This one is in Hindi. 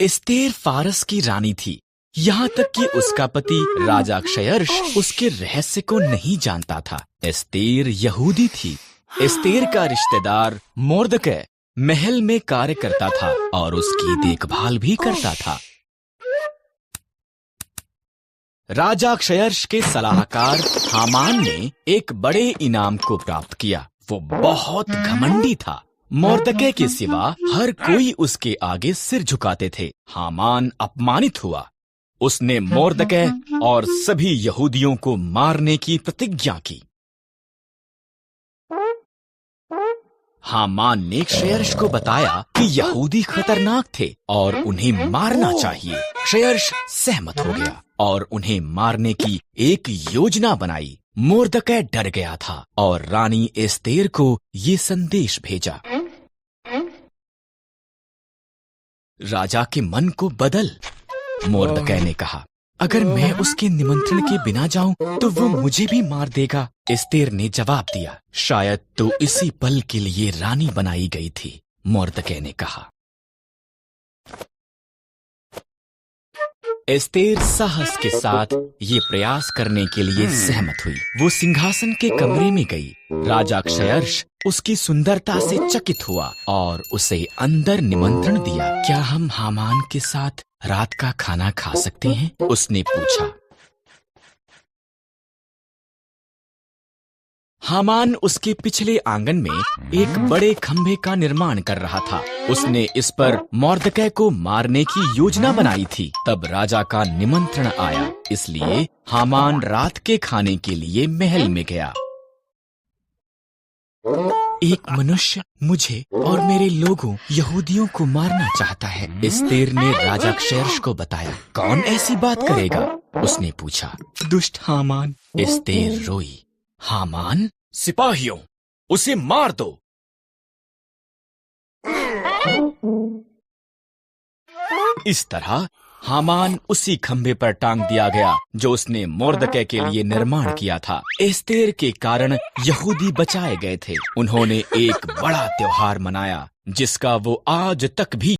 एस्तेर फारस की रानी थी, यहाँ तक कि उसका पति राजा क्षयर्ष उसके रहस्य को नहीं जानता था। एस्तेर यहूदी थी। एस्तेर का रिश्तेदार मोर्दकै महल में कार्य करता था और उसकी देखभाल भी करता था। राजा क्षयर्ष के सलाहकार हामान ने एक बड़े इनाम को प्राप्त किया। वो बहुत घमंडी था। मोर्दकै के सिवा हर कोई उसके आगे सिर झुकाते थे। हामान अपमानित हुआ। उसने मोर्दकै और सभी यहूदियों को मारने की प्रतिज्ञा की। हामान ने क्षयर्ष को बताया कि यहूदी खतरनाक थे और उन्हें मारना चाहिए। क्षयर्ष सहमत हो गया और उन्हें मारने की एक योजना बनाई। मोर्दकै डर गया था और रानी एस्तेर को ये संदेश भेजा। राजा के मन को बदल। मोर्दकै ने कहा, अगर मैं उसके निमंत्रण के बिना जाऊं तो वो मुझे भी मार देगा। एस्तेर ने जवाब दिया, शायद तो इसी पल के लिए रानी बनाई गई थी। मोर्दकै ने कहा। एस्तेर साहस के साथ ये प्रयास करने के लिए सहमत हुई। वो सिंहासन के कमरे में गई। राजा क्षयर्ष उसकी सुंदरता से चकित हुआ और उसे अंदर निमंत्रण दिया। क्या हम हामान के साथ रात का खाना खा सकते हैं? उसने पूछा। हामान उसके पिछले आंगन में एक बड़े खंभे का निर्माण कर रहा था। उसने इस पर मोर्दकै को मारने की योजना बनाई थी। तब राजा का निमंत्रण आया, इसलिए हामान रात के खाने के लिए महल में गया। एक मनुष्य मुझे और मेरे लोगों यहूदियों को मारना चाहता है, एस्तेर ने राजा क्षयर्ष को बताया। कौन ऐसी बात करेगा? उसने पूछा। दुष्ट हामान। एस्तेर रोई। हामान, सिपाहियों, उसे मार दो। इस तरह हामान उसी खंभे पर टांग दिया गया जो उसने मोर्दकै के लिए निर्माण किया था। एस्तेर के कारण यहूदी बचाए गए थे। उन्होंने एक बड़ा त्योहार मनाया जिसका वो आज तक भी